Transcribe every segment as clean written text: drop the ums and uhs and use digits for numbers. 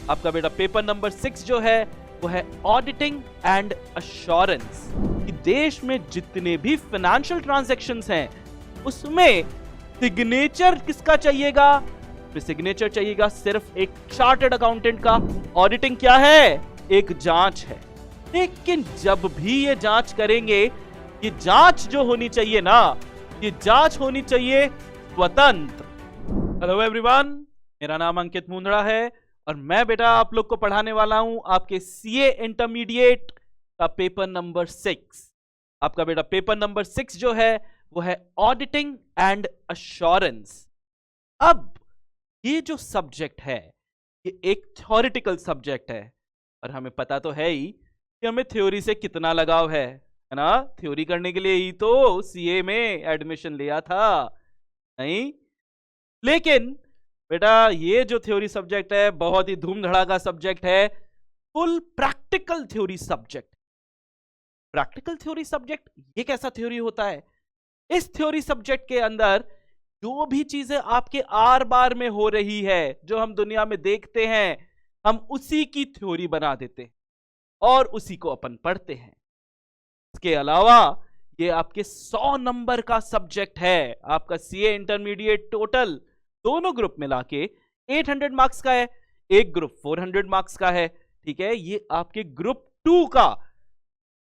आपका बेटा paper number 6 जो है वो है ऑडिटिंग एंड अश्योरेंस। कि देश में जितने भी फाइनेंशियल ट्रांजैक्शंस हैं उसमें सिग्नेचर किसका चाहिएगा? सिग्नेचर चाहिएगा सिर्फ एक चार्टर्ड अकाउंटेंट का। ऑडिटिंग क्या है? एक जांच है। लेकिन जब भी ये जांच करेंगे, ये जांच जो होनी चाहिए ना, ये जांच होनी चाहिए स्वतंत्र। हेलो एवरीवन, मेरा नाम अंकित मुंदड़ा है और मैं बेटा आप लोग को पढ़ाने वाला हूं आपके सीए इंटरमीडिएट का पेपर नंबर 6। आपका बेटा पेपर नंबर 6 जो है वो है ऑडिटिंग एंड अश्योरेंस। अब ये जो सब्जेक्ट है ये एक थ्योरेटिकल सब्जेक्ट है और हमें पता तो है ही कि हमें थ्योरी से कितना लगाव है ना। थ्योरी करने के लिए ही तो सीए में एडमिशन लिया था, नहीं? लेकिन बेटा ये जो थ्योरी सब्जेक्ट है बहुत ही धूम धड़ाका सब्जेक्ट है, full practical theory subject. Practical theory subject ये कैसा थ्योरी होता है? इस थ्योरी सब्जेक्ट के अंदर जो भी चीजें आपके आर बार में हो रही है, जो हम दुनिया में देखते हैं, हम उसी की थ्योरी बना देते हैं और उसी को अपन पढ़ते हैं। इसके अलावा ये आपके 100 नंबर का सब्जेक्ट है। आपका सीए इंटरमीडिएट टोटल दोनों ग्रुप मिला के 800 मार्क्स का है, एक ग्रुप 400 मार्क्स का है। ठीक है, ये आपके ग्रुप 2 का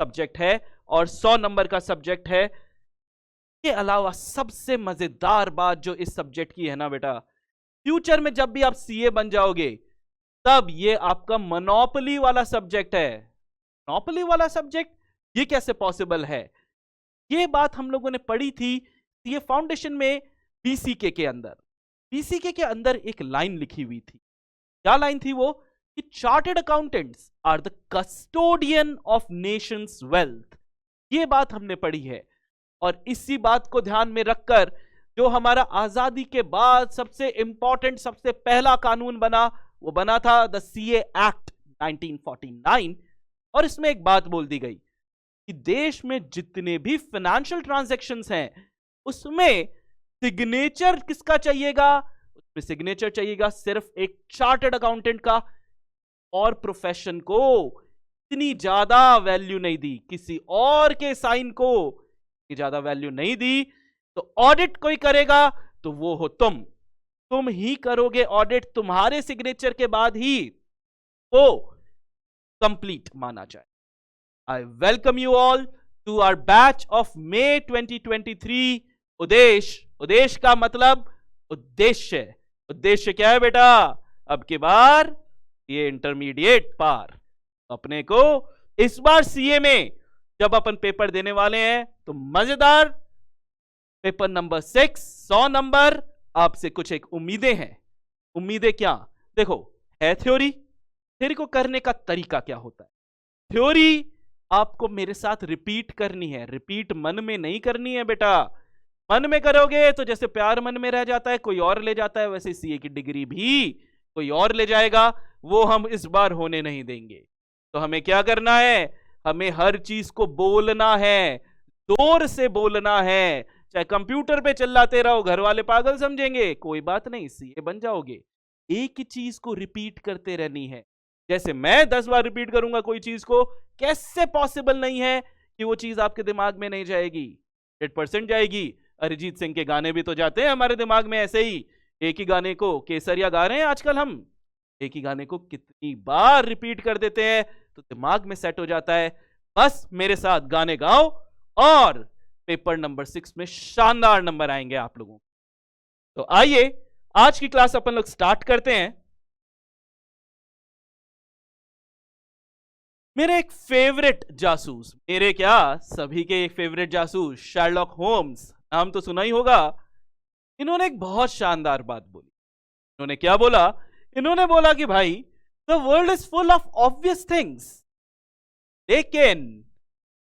सब्जेक्ट है और 100 नंबर का सब्जेक्ट है। के अलावा सबसे मजेदार बात जो इस सब्जेक्ट की है ना बेटा, फ्यूचर में जब भी आप सीए बन जाओगे तब ये आपका मोनोपोली वाला सब्जेक्ट है। मोनोपोली वाला सब्जेक्ट ये कैसे पॉसिबल है? ये बात हम लोगों ने पढ़ी थी सीए फाउंडेशन में बीसीके के अंदर। बीसीके के अंदर एक लाइन लिखी हुई थी। क्या लाइन थी वो? कि chartered accountants are the custodian of nation's wealth. ये बात हमने पढ़ी है और इसी बात को ध्यान में रखकर जो हमारा आजादी के बाद सबसे इंपॉर्टेंट, सबसे पहला कानून बना, वो बना था द सीए एक्ट 1949। और इसमें एक बात बोल दी गई कि देश में जितने भी फाइनेंशियल ट्रांजैक्शंस हैं उसमें सिग्नेचर किसका चाहिएगा? उसमें सिग्नेचर चाहिएगा सिर्फ एक चार्टर्ड अकाउंटेंट का। और प्रोफेशन को इतनी ज्यादा वैल्यू नहीं दी, किसी और के साइन को ज्यादा वैल्यू नहीं दी। तो ऑडिट कोई करेगा तो वो हो तुम ही करोगे ऑडिट। तुम्हारे सिग्नेचर के बाद ही वो कंप्लीट माना जाए। I welcome you all to our batch of May 2023 उद्देश्य का मतलब उद्देश्य। उद्देश्य क्या है बेटा? अब की बार ये इंटरमीडिएट पार। अपने को इस बार सीए में जब अपन पेपर देने वाले हैं तो मजेदार पेपर नंबर 6 100 नंबर, आपसे कुछ एक उम्मीदें हैं। उम्मीदें क्या? देखो, है थ्योरी को करने का तरीका क्या होता है? थ्योरी आपको मेरे साथ रिपीट करनी है। रिपीट मन में नहीं करनी है बेटा। मन में करोगे तो जैसे प्यार मन में रह जाता है, कोई और ले जाता है, वैसे सीए की डिग्री भी कोई और ले जाएगा। वो हम इस बार होने नहीं देंगे। तो हमें क्या करना है? हमें हर चीज को बोलना है, जोर से बोलना है। चाहे कंप्यूटर पे चिल्लाते रहो, घर वाले पागल समझेंगे, कोई बात नहीं, सीए बन जाओगे। एक ही चीज को रिपीट करते रहनी है। जैसे मैं 10 बार रिपीट करूंगा कोई चीज को, कैसे पॉसिबल नहीं है कि वो चीज आपके दिमाग में नहीं जाएगी? 100% जाएगी। अरिजीत सिंह के गाने भी तो जाते हैं हमारे दिमाग में ऐसे ही। एक ही गाने को केसरिया गा रहे हैं आजकल हम, एक ही गाने को कितनी बार रिपीट कर देते हैं तो दिमाग में सेट हो जाता है। बस मेरे साथ गाने गाओ और पेपर नंबर 6 में शानदार नंबर आएंगे आप लोगों। तो आइए आज की क्लास अपन लोग स्टार्ट करते हैं। मेरे एक फेवरेट जासूस, मेरे क्या सभी के एक फेवरेट जासूस शर्लॉक होम्स, नाम तो सुना ही होगा। इन्होंने एक बहुत शानदार बात बोली। इन्होंने क्या बोला? इन्होंने बोला कि भाई the world is full of obvious things लेकिन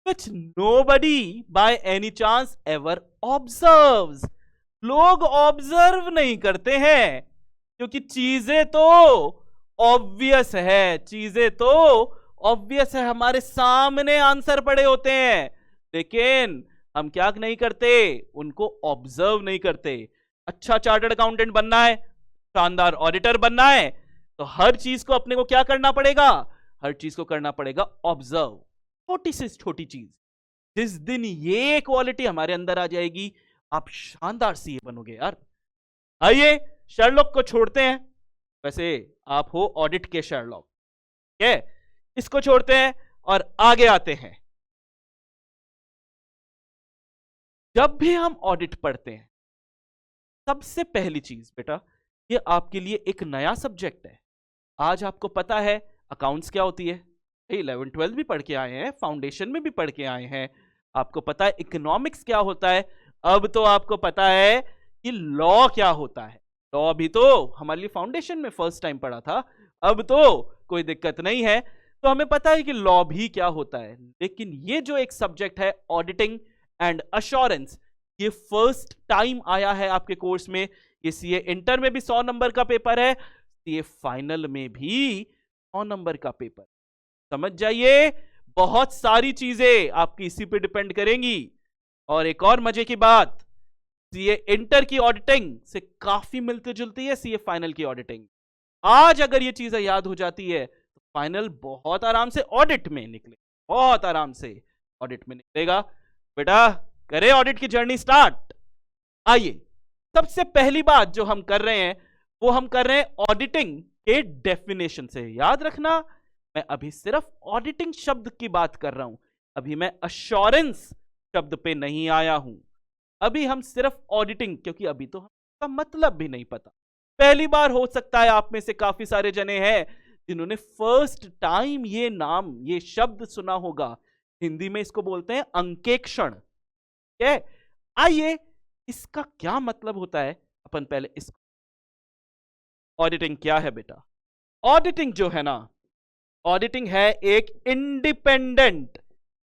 which nobody by any chance ever observes। लोग ऑब्जर्व नहीं करते हैं क्योंकि चीजें तो ऑब्वियस है, चीजें तो ऑब्वियस है, हमारे सामने आंसर पड़े होते हैं, लेकिन हम क्या नहीं करते? उनको ऑब्जर्व नहीं करते। अच्छा चार्टर्ड अकाउंटेंट बनना है, शानदार ऑडिटर बनना है, तो तो हर चीज को अपने को क्या करना पड़ेगा, हर चीज को करना पड़ेगा ऑब्जर्व। छोटी से छोटी चीज, जिस दिन ये क्वालिटी हमारे अंदर आ जाएगी, आप शानदार सीए बनोगे यार। आइए शर्लॉक को छोड़ते हैं, वैसे आप हो ऑडिट के शर्लॉक, ठीक है, इसको छोड़ते हैं और आगे आते हैं। जब भी हम ऑडिट पढ़ते हैं, सबसे पहली चीज बेटा, ये आपके लिए एक नया सब्जेक्ट है। आज आपको पता है अकाउंट्स क्या होती है, 11 12 भी पढ़ के आए हैं, फाउंडेशन में भी पढ़ के आए हैं। आपको पता है इकोनॉमिक्स क्या होता है, अब तो आपको पता है कि लॉ क्या होता है। लॉ भी तो हमारे लिए फाउंडेशन में फर्स्ट टाइम पढ़ा था, अब तो कोई दिक्कत नहीं है, तो हमें पता है कि लॉ भी क्या होता है। लेकिन ये जो एक सब्जेक्ट है ऑडिटिंग एंड अश्योरेंस, ये फर्स्ट टाइम आया है आपके कोर्स में। ये सीए इंटर में भी 100 नंबर का पेपर है, सीए फाइनल में भी 100 नंबर का पेपर। समझ जाइए, बहुत सारी चीजें आपकी इसी पे डिपेंड करेंगी। और एक और मजे की बात, सीए इंटर की ऑडिटिंग से काफी मिलती जुलती है सीए फाइनल की ऑडिटिंग। आज अगर ये चीजें याद हो जाती है तो फाइनल बहुत आराम से ऑडिट में निकले, बहुत आराम से ऑडिट में निकलेगा। बेटा करें ऑडिट की जर्नी स्टार्ट। आइए, सबसे पहली बात जो हम कर रहे हैं वो हम कर रहे हैं ऑडिटिंग के डेफिनेशन से। याद रखना, मैं अभी सिर्फ ऑडिटिंग शब्द की बात कर रहा हूं, अभी मैं अश्योरेंस शब्द पे नहीं आया हूं। अभी हम सिर्फ ऑडिटिंग, क्योंकि अभी तो हमका मतलब भी नहीं पता। पहली बार हो सकता है आप में से काफी सारे जने हैं जिन्होंने फर्स्ट टाइम ये नाम, ये शब्द सुना होगा। हिंदी में इसको बोलते हैं अंकेक्षण। आइए, इसका क्या मतलब होता है, अपन पहले इसको। ऑडिटिंग क्या है बेटा? ऑडिटिंग जो है ना, ऑडिटिंग है एक इंडिपेंडेंट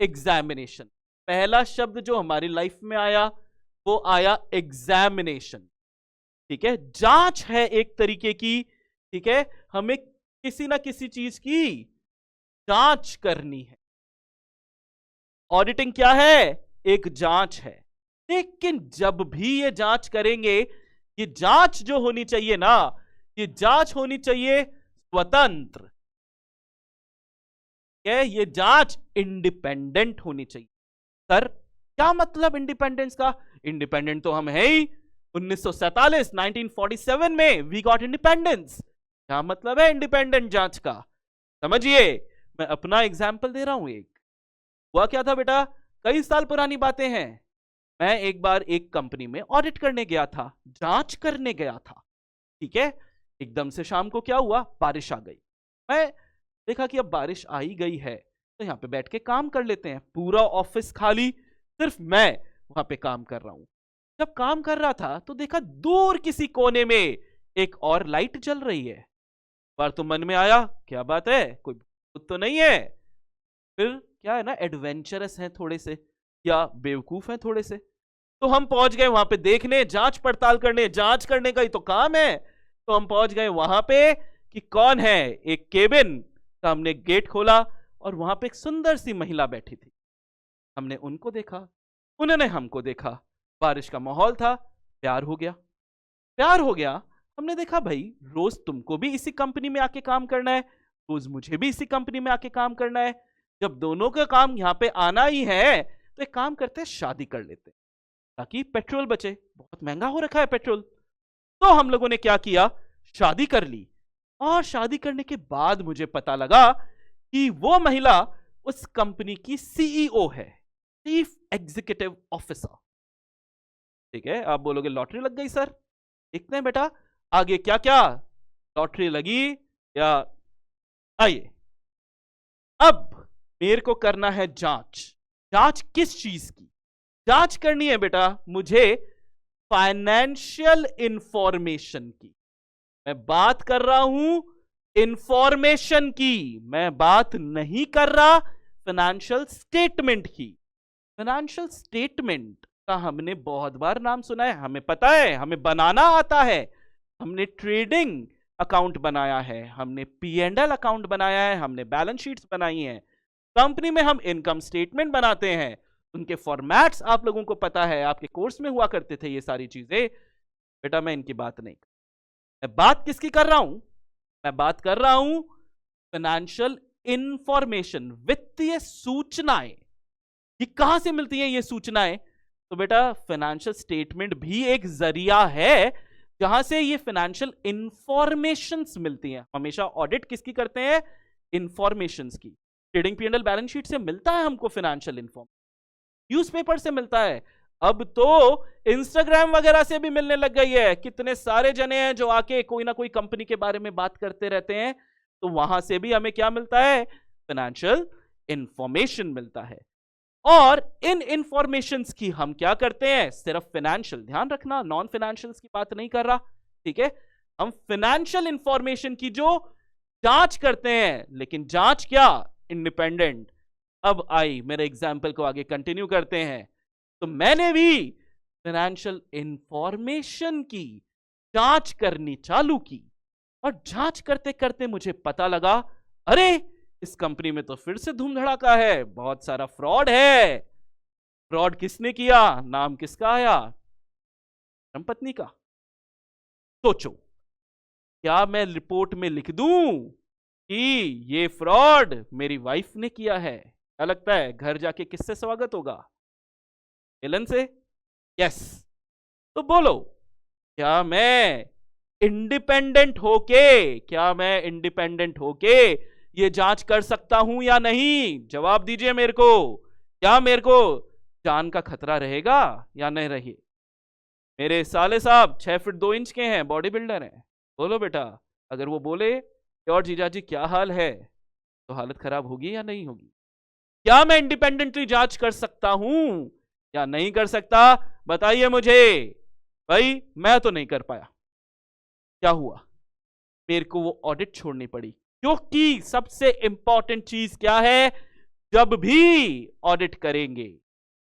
एग्जामिनेशन। पहला शब्द जो हमारी लाइफ में आया वो आया एग्जामिनेशन, ठीक है, जांच है एक तरीके की, ठीक है, हमें किसी ना किसी चीज की जांच करनी है। ऑडिटिंग क्या है? एक जांच है। लेकिन जब भी ये जांच करेंगे, ये जांच जो होनी चाहिए ना, ये जांच होनी चाहिए स्वतंत्र, ये जांच इंडिपेंडेंट होनी चाहिए। सर क्या मतलब इंडिपेंडेंस का? इंडिपेंडेंट तो हम है ही, 1947 1947 में वी गॉट इंडिपेंडेंस। क्या मतलब है इंडिपेंडेंट जांच का? समझिए, मैं अपना एग्जाम्पल दे रहा हूं। एक हुआ क्या था बेटा, कई साल पुरानी बातें हैं। मैं एक बार एक कंपनी में ऑडिट करने गया था, जांच करने गया था, ठीक है। एकदम से शाम को क्या हुआ, बारिश आ गई। मैं देखा कि अब बारिश आ ही गई है तो यहाँ पे बैठ के काम कर लेते हैं। पूरा ऑफिस खाली, सिर्फ मैं वहां पे काम कर रहा हूं। जब काम कर रहा था तो देखा दूर किसी कोने में एक और लाइट जल रही है। बार तो मन में आया, क्या बात है, कोई भूत तो नहीं है। फिर क्या है ना, एडवेंचरस हैं थोड़े से या बेवकूफ हैं थोड़े से, तो हम पहुंच गए वहां पे देखने, जांच पड़ताल करने। जांच करने का ही तो काम है। तो हम पहुंच गए वहां पे कि कौन है। एक केबिन, सामने गेट खोला और वहां पे एक सुंदर सी महिला बैठी थी। हमने उनको देखा, उन्होंने हमको देखा। बारिश का माहौल था, प्यार हो गया। प्यार हो गया, हमने देखा भाई रोज तुमको भी इसी कंपनी में आके काम करना है, रोज मुझे भी इसी कंपनी में आके काम करना है। जब दोनों का काम यहाँ पे आना ही है तो एक काम करते हैं, शादी कर लेते हैं ताकि पेट्रोल बचे। बहुत महंगा हो रखा है पेट्रोल। तो हम लोगों ने क्या किया, शादी कर ली। और शादी करने के बाद मुझे पता लगा कि वो महिला उस कंपनी की सीईओ है, चीफ एग्जीक्यूटिव ऑफिसर। ठीक है, आप बोलोगे लॉटरी लग गई सर। देखते हैं बेटा आगे क्या क्या लॉटरी लगी या। आइए, अब मेरे को करना है जांच। जांच किस चीज की जांच करनी है बेटा? मुझे फाइनेंशियल इंफॉर्मेशन की। मैं बात कर रहा हूं इंफॉर्मेशन की, मैं बात नहीं कर रहा फाइनेंशियल स्टेटमेंट की। फाइनेंशियल स्टेटमेंट का हमने बहुत बार नाम सुना है, हमें पता है, हमें बनाना आता है। हमने ट्रेडिंग अकाउंट बनाया है, हमने P&L अकाउंट बनाया है, हमने बैलेंस शीट्स बनाई हैं। कंपनी में हम इनकम स्टेटमेंट बनाते हैं, उनके फॉर्मेट्स आप लोगों को पता है, आपके कोर्स में हुआ करते थे ये सारी चीजें। बेटा मैं इनकी बात नहीं, मैं बात किसकी कर रहा हूं? मैं बात कर रहा हूं फाइनेंशियल इंफॉर्मेशन, वित्तीय सूचनाएं। ये कहां से मिलती हैं ये सूचनाएं? तो बेटा फाइनेंशियल स्टेटमेंट भी एक जरिया है जहां से ये फाइनेंशियल इंफॉर्मेशंस मिलती हैं। हमेशा ऑडिट किसकी करते हैं? इंफॉर्मेशंस की। ट्रेडिंग पी&एल बैलेंस शीट से मिलता है हमको फाइनेंशियल इंफॉर्मेशन, न्यूज़पेपर से मिलता है, अब तो इंस्टाग्राम वगैरह से भी मिलने लग गई है। कितने सारे जने हैं जो आके कोई ना कोई कंपनी के बारे में बात करते रहते हैं, तो वहां से भी हमें क्या मिलता है? फाइनेंशियल इंफॉर्मेशन मिलता है। और इन इंफॉर्मेशंस की हम क्या करते हैं? सिर्फ फाइनेंशियल, ध्यान रखना नॉन फाइनेंशियल्स की बात नहीं कर रहा, ठीक है? हम फाइनेंशियल इंफॉर्मेशन की जो जांच करते हैं, लेकिन जांच क्या? इंडिपेंडेंट। अब आई मेरे एग्जाम्पल को आगे कंटिन्यू करते हैं। तो मैंने भी फाइनेंशियल इंफॉर्मेशन की जांच करनी चालू की, और जांच करते करते मुझे पता लगा, अरे इस कंपनी में तो फिर से धूम धड़ाका है, बहुत सारा फ्रॉड है। फ्रॉड किसने किया? नाम किसका आया? धर्मपत्नी का। सोचो, क्या मैं रिपोर्ट में लिख दूं कि ये फ्रॉड मेरी वाइफ ने किया है? क्या लगता है घर जाके किससे स्वागत होगा? एलन से? यस। तो बोलो, क्या मैं इंडिपेंडेंट होके ये जांच कर सकता हूं या नहीं? जवाब दीजिए मेरे को। क्या मेरे को जान का खतरा रहेगा या नहीं रही? मेरे साले साहब 6 फीट 2 इंच के हैं, बॉडी बिल्डर हैं। बोलो बेटा, अगर वो बोले कि और जीजाजी क्या हाल है, तो हालत खराब होगी या नहीं होगी? क्या मैं इंडिपेंडेंटली जांच कर सकता हूं या नहीं कर सकता? बताइए मुझे। भाई मैं तो नहीं कर पाया। क्या हुआ? मेरे को वो ऑडिट छोड़नी पड़ी, क्योंकि सबसे इंपॉर्टेंट चीज क्या है? जब भी ऑडिट करेंगे,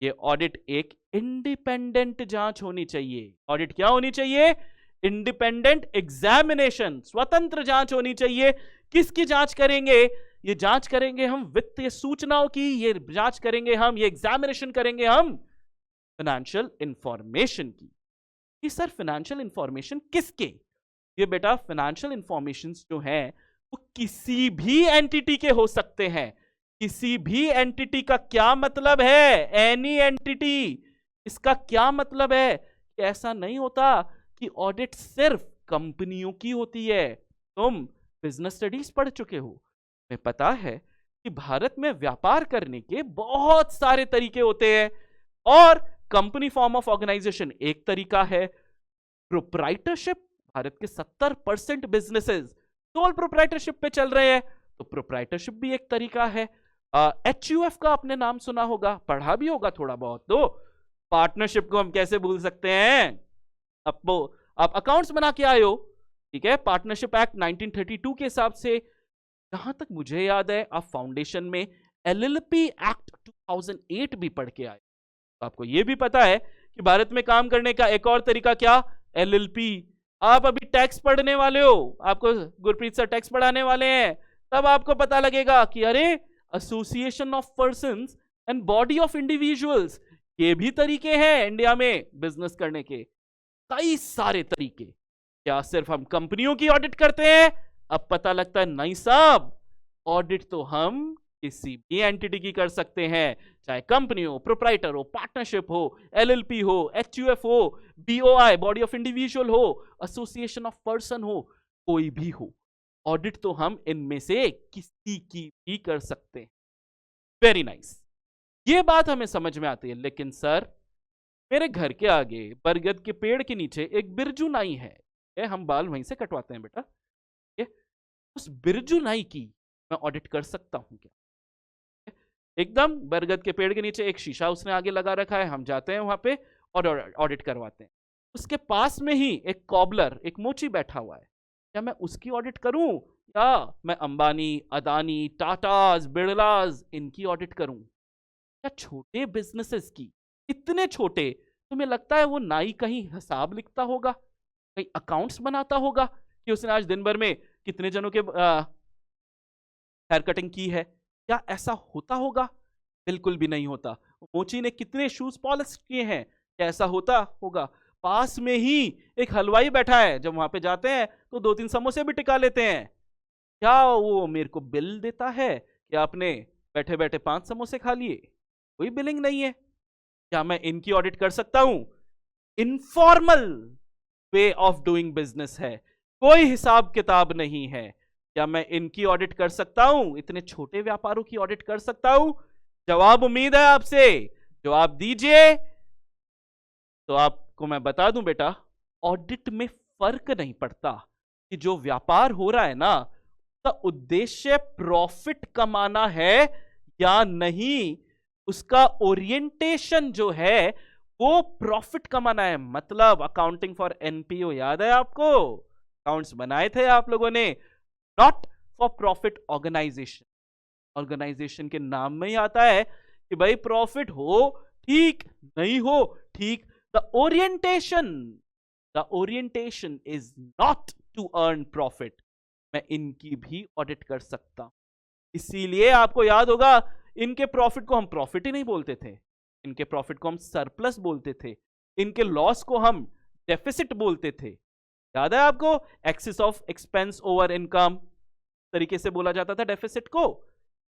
ये ऑडिट एक इंडिपेंडेंट जांच होनी चाहिए। ऑडिट क्या होनी चाहिए? इंडिपेंडेंट एग्जामिनेशन, स्वतंत्र जांच होनी चाहिए। किसकी जांच करेंगे? ये जांच करेंगे हम वित्तीय सूचनाओं की, ये जांच करेंगे हम, ये एग्जामिनेशन करेंगे हम फाइनेंशियल इंफॉर्मेशन की। कि सर फाइनेंशियल इंफॉर्मेशन किसके? ये बेटा फाइनेंशियल इंफॉर्मेशन जो है वो किसी भी एंटिटी के हो सकते हैं। किसी भी एंटिटी का क्या मतलब है? Any entity. इसका क्या मतलब है? कि ऐसा नहीं होता कि ऑडिट सिर्फ कंपनियों की होती है। तुम बिजनेस स्टडीज पढ़ चुके हो, तुम्हें पता है कि भारत में व्यापार करने के बहुत सारे तरीके होते हैं, और कंपनी फॉर्म ऑफ ऑर्गेनाइजेशन एक तरीका है। प्रोप्राइटरशिप, भारत के 70% बिजनेसेस सोल प्रोप्राइटरशिप पे चल रहे हैं, तो प्रोप्राइटरशिप भी एक तरीका है। HUF का आपने नाम सुना होगा, पढ़ा भी होगा थोड़ा बहुत। तो पार्टनरशिप को हम कैसे भूल सकते हैं? आप अकाउंट्स बना के आए हो, ठीक है? पार्टनरशिप एक्ट 1932 के हिसाब से, जहां तक मुझे याद है, आप फाउंडेशन में LLP एक्ट 2008 भी पढ़ के आए। तो आपको यह भी पता है कि भारत में काम करने का एक और तरीका क्या? LLP। आप अभी टैक्स पढ़ने वाले हो, आपको गुरप्रीत सर टैक्स पढ़ाने वाले हैं, तब आपको पता लगेगा कि अरे association of persons and body of individuals, ये भी तरीके हैं इंडिया में बिजनेस करने के। कई सारे तरीके। क्या सिर्फ हम कंपनियों की ऑडिट करते हैं? अब पता लगता है नहीं साहब, ऑडिट तो हम किसी भी एंटिटी की कर सकते हैं, चाहे कंपनी हो, प्रोप्राइटर हो, पार्टनरशिप हो, LLP हो, HUF हो, BOI बॉडी ऑफ इंडिविजुअल हो, एसोसिएशन ऑफ पर्सन हो, कोई भी हो, ऑडिट तो हम इनमें से किसी की भी कर सकते हैं। वेरी नाइस, ये बात हमें समझ में आती है। लेकिन सर, मेरे घर के आगे बरगद के पेड़ के नीचे एक बिरजू नाई है, हम बाल वहीं से कटवाते हैं बेटा, उस बिरजू नाई की मैं ऑडिट कर सकता हूं क्या? एकदम बरगद के पेड़ के नीचे एक शीशा उसने आगे लगा रखा है, हम जाते हैं वहां पे और ऑडिट करवाते हैं। उसके पास में ही एक कॉबलर, एक मोची बैठा हुआ है, क्या मैं उसकी ऑडिट करूं या मैं अंबानी, अदानी, टाटाज, बिरलाज इनकी ऑडिट करूं? या छोटे बिजनेसेस की? इतने छोटे, तुम्हें लगता है वो नाई कहीं हिसाब लिखता होगा, कहीं अकाउंट्स बनाता होगा कि उसने आज दिन भर में कितने जनों के हेयर कटिंग की है? क्या ऐसा होता होगा? बिल्कुल भी नहीं होता। मोची ने कितने शूज पॉलिश किए हैं? क्या ऐसा होता होगा? पास में ही एक हलवाई बैठा है, जब वहां पे जाते हैं तो 2-3 समोसे भी टिका लेते हैं। क्या वो मेरे को बिल देता है कि आपने बैठे बैठे 5 समोसे खा लिए? कोई बिलिंग नहीं है। क्या मैं इनकी ऑडिट कर सकता हूं? Informal way of doing business है, कोई हिसाब किताब नहीं है। क्या मैं इनकी ऑडिट कर सकता हूं? इतने छोटे व्यापारों की ऑडिट कर सकता हूं? जवाब उम्मीद है आपसे, जवाब दीजिए। तो आपको मैं बता दूं बेटा, ऑडिट में फर्क नहीं पड़ता कि जो व्यापार हो रहा है ना, उसका उद्देश्य प्रॉफिट कमाना है या नहीं। उसका ओरिएंटेशन जो है वो प्रॉफिट कमाना है। मतलब अकाउंटिंग फॉर एनपीओ याद है आपको? अकाउंट्स बनाए थे आप लोगों ने। Not for profit organisation. Organisation के नाम में ही आता है कि भाई प्रॉफिट हो ठीक, नहीं हो ठीक। The orientation, the orientation is not to earn profit. मैं इनकी भी ऑडिट कर सकता हूं। इसीलिए आपको याद होगा, इनके प्रॉफिट को हम प्रॉफिट ही नहीं बोलते थे, इनके प्रॉफिट को हम सरप्लस बोलते थे, इनके लॉस को हम डेफिसिट बोलते थे। याद है आपको? Excess of expense over income तरीके से बोला जाता था डेफिसिट को।